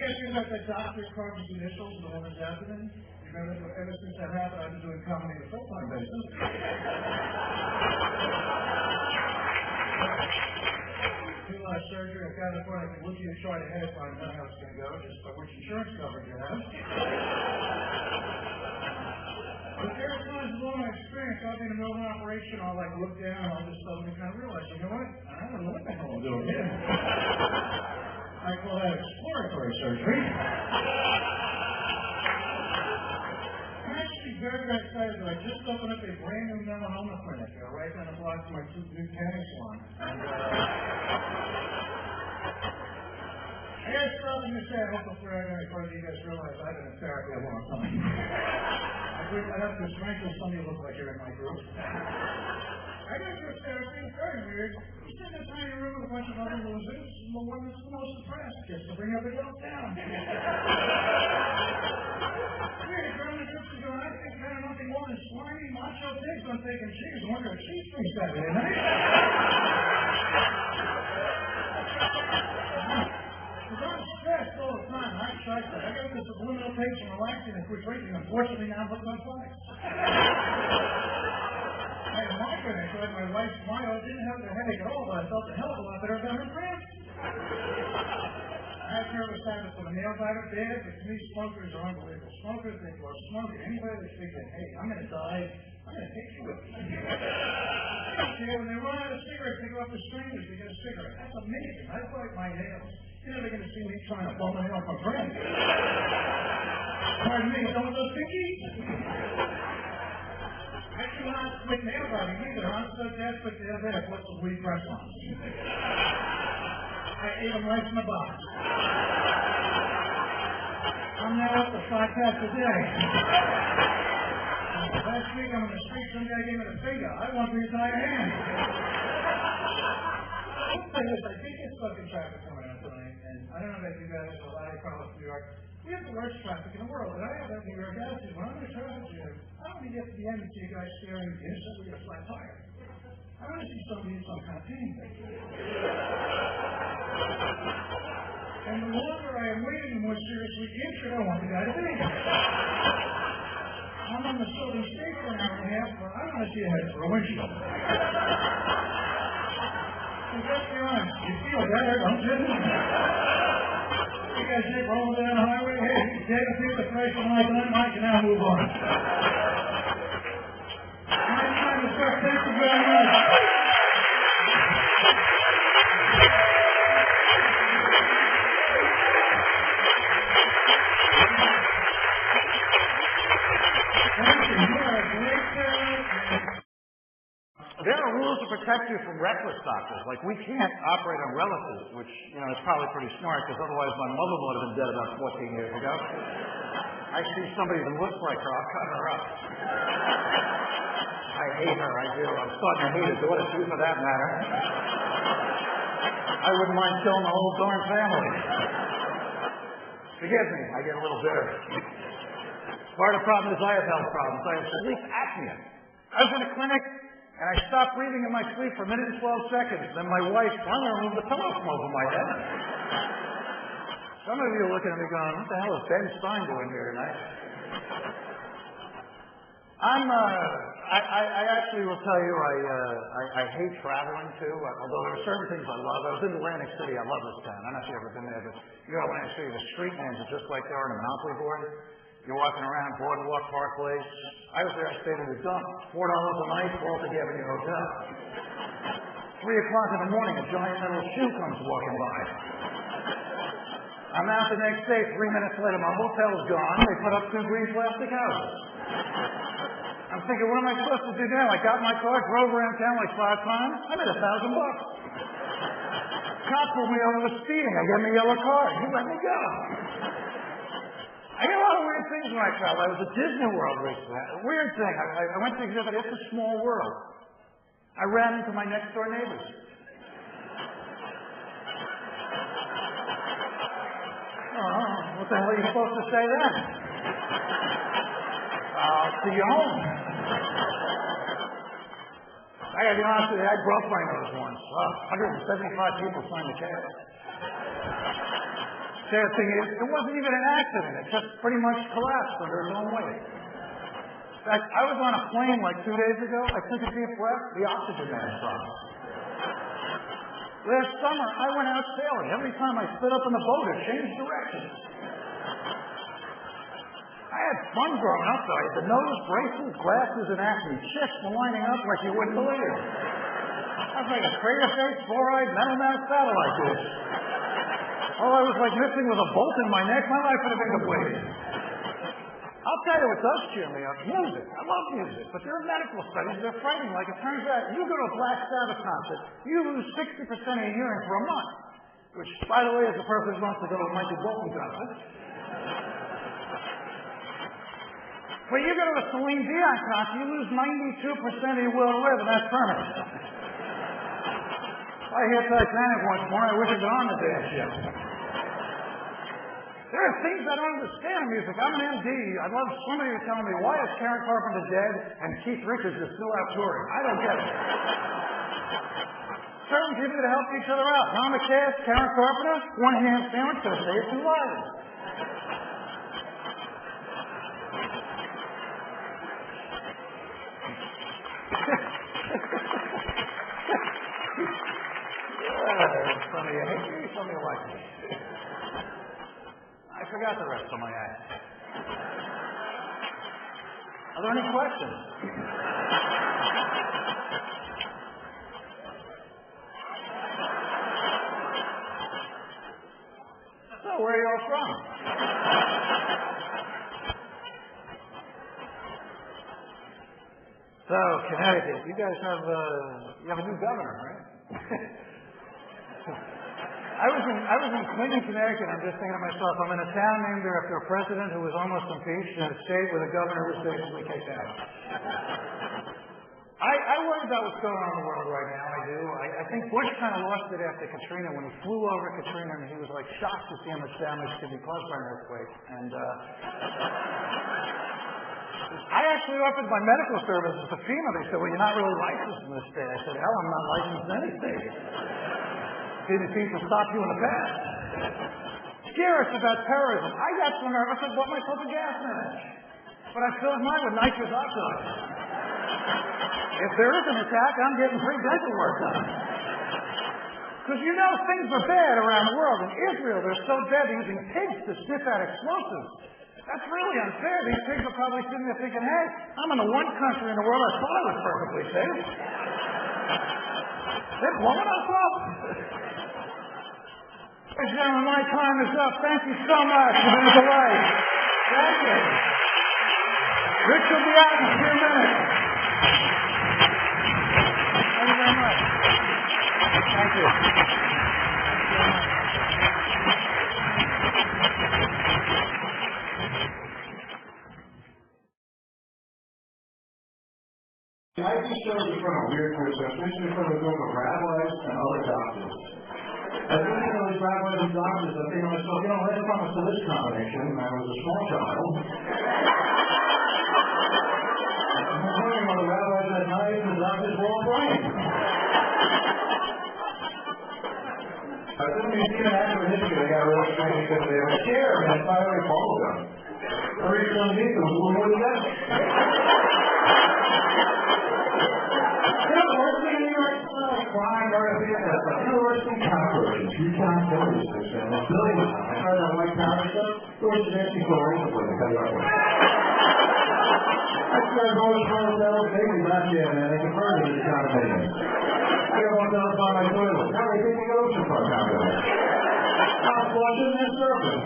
guess you got that doctor carved his initials in the woman's abdomen? You remember, ever since that happened, I've been doing comedy on a full-time basis. Do surgery, I've got it for I can look you try to head, I know how it's going to go, just by which insurance coverage you have. But there are times in my experience, I'll be in the middle of an operation, I'll like look down, and I'll just suddenly kind of realize, you know what? I don't know what the hell I'm doing here. I call that exploratory surgery. I'm actually very, very excited that I just opened up a brand new melanoma clinic right down the block from my new tanning salon. And, I got something to say. I hope before I go any further, you guys realize I've been in therapy a long time. I have to strengthen some of you look like you're in my group. I go through therapy. It's very weird. You sit in a tiny room with a bunch of other losers, and the one that's the most depressed gets to bring everybody else down. Weird. Growing up groups going, I think kind of nothing more than slimy macho pigs on taking cheese and wonder if cheese things Saturday night. Because I'm stressed all the time. I got this subliminal taste from relaxing and quit drinking. Unfortunately, now I'm hooked on flies. I had a migraine. So my wife's smile didn't have the headache at all, but I felt a hell of a lot better than her friend. I have nervous habits from a nail biter bad, but to me, smokers are unbelievable. Smokers, they are smoking. Anybody that's thinking, hey, I'm going to die, I'm going to take you with me. See, when they run out of cigarettes, they go up to strangers to get a cigarette. That's amazing. I bite my nails. You're never going to see me trying to bum my nail off my friend. Pardon me, don't those pinkies? I cannot quit nail biting either. I'm so desperate the other day I put some weed press on. I ate them right from the box. I'm now up to 5 packs a day. Last week I'm on the street, some guy gave me the finger. I want the entire hand. I think it's fucking traffic coming out tonight, and I don't know about you guys, a lot of you probably from New York. We have the worst traffic in the world, but I have that New York attitude. When I'm in a traffic jam, I don't want to get to the end and see a guy staring at me and suddenly get a flat tire. I want to see somebody in some kind of pain. And the longer I am waiting, the more seriously injured I want the guy to be. I'm on the Southern State for an hour and a half, but I don't want to see a head for a windshield. So let's be honest, you feel better, don't you? You guys sit rolling down the highway, hey, take a piece of fresh and like that, Mike, and now move on. My time is up. Thank you very much. There are rules to protect you from reckless doctors. Like, we can't operate on relatives, which, is probably pretty smart, because otherwise my mother would have been dead about 14 years ago. I see somebody that looks like her, I'll cut her up. I hate her, I do. I'm starting to hate her daughter, too, for that matter. I wouldn't mind killing the whole darn family. Forgive me, I get a little bitter. Part of the problem is I have health problems. I have sleep apnea. I was in a clinic, and I stopped breathing in my sleep for a minute and 12 seconds. Then my wife finally removed the pillow from over my head. Some of you are looking at me going, what the hell is Ben Stein doing here tonight? I actually will tell you, I hate traveling too, although there are certain things I love. I was in Atlantic City. I love this town. I don't know if you've ever been there, but you go to Atlantic City, the street names are just like they are on a Monopoly board. You're walking around Boardwalk, Parkways. I was there, I stayed in the dump. $4 a night, Baltic Avenue Hotel. 3 o'clock in the morning, a giant metal shoe comes walking by. I'm out the next day, 3 minutes later, my hotel's gone. They put up 2 green plastic houses. I'm thinking, what am I supposed to do now? I got my car, drove around town like 5 times. I made $1,000. Cop pulled me over for speeding. I got me a yellow card. He let me go. I get a lot of weird things when I travel. I was at Disney World recently. A weird thing. I went to the exhibit, It's a Small World. I ran into my next door neighbors. Oh, what the hell are you supposed to say then? I'll see you home. I gotta be honest with you, I broke my nose once. 175 people signed the case. Sad thing is, it wasn't even an accident. It just pretty much collapsed under its own weight. In fact, I was on a plane like 2 days ago. I took a deep breath. The oxygen mask dropped. Last summer, I went out sailing. Every time I stood up in the boat, it changed directions. I had fun growing up, though. I had the nose, braces, glasses, and acne. Chicks were lining up like you wouldn't believe. I was like a crater-faced, four-eyed, metal-mouthed satellite dish. All I was like missing was a bolt in my neck. My life would have been complete. I'll tell you what does cheer me up. Music. I love music. But there are medical studies that are frightening. Like it turns out, you go to a Black Sabbath concert, you lose 60% of your hearing for a month. Which, by the way, is the perfect month to go to a Michael Bolton concert. But you go to a Celine Dion concert, you lose 92% of your will to live, and that's permanent. I hear Titanic once more, I wish I'd gone on the damn ship. There are things I don't understand in music. I'm an MD. I'd love somebody to tell me, why is Karen Carpenter dead and Keith Richards is still out touring? I don't get it. Certain people to help each other out. Tom McCass, Karen Carpenter, one ham sandwich to save 2 lives. Some of you hate me, some of you like me. I forgot the rest of my act. Are there any questions? So, where are you all from? So, Connecticut. You guys have a new governor, right? I was in Clinton, Connecticut. I'm just thinking to myself, I'm in a town named after a president who was almost impeached, and a state with a governor who was basically kicked out. I worry about what's going on in the world right now. I do. I think Bush kind of lost it after Katrina when he flew over Katrina, and he was like shocked to see how much damage could be caused by an earthquake. And I actually offered my medical services to FEMA. They said, well, you're not really licensed in this state. I said, hell, I'm not licensed in any state. Didn't seem to stop you in the past. Scare us about terrorism. I got so nervous I bought myself a gas mask. But I filled mine with nitrous oxide. If there is an attack, I'm getting free dental work done. Because you know things are bad around the world. In Israel, they're so bad they're using pigs to sniff out explosives. That's really unfair. These pigs are probably sitting there thinking, hey, I'm in the one country in the world I thought I was perfectly safe. They're blowing us up. Ladies and gentlemen, my time is up. Thank you so much. It's been a delight. Thank you. Rich will be out in a few minutes. Thank you very much. Thank you. IP shows in front of weird groups, especially in front of a group of rabbis and other doctors. As I think of these rabbis and doctors, I think to myself, you know, last time I saw this combination, I was a small child. I'm wondering why the rabbis had knives and the doctors were all bright. I was in the museum in Natural History, they got a real strange because they have a chair and it's not very bubble gum. I reached underneath it, what was that? Crime or the worst thing cockroaches. You can't notice this, and there's billions of them. I tried that white powder stuff. There was an empty floor over the place. That's why I've always found that old baby back there, man. They converted it to condominiums. I got one down by my toilet. Now they think the ocean front condominium. Stop flushing and surfing.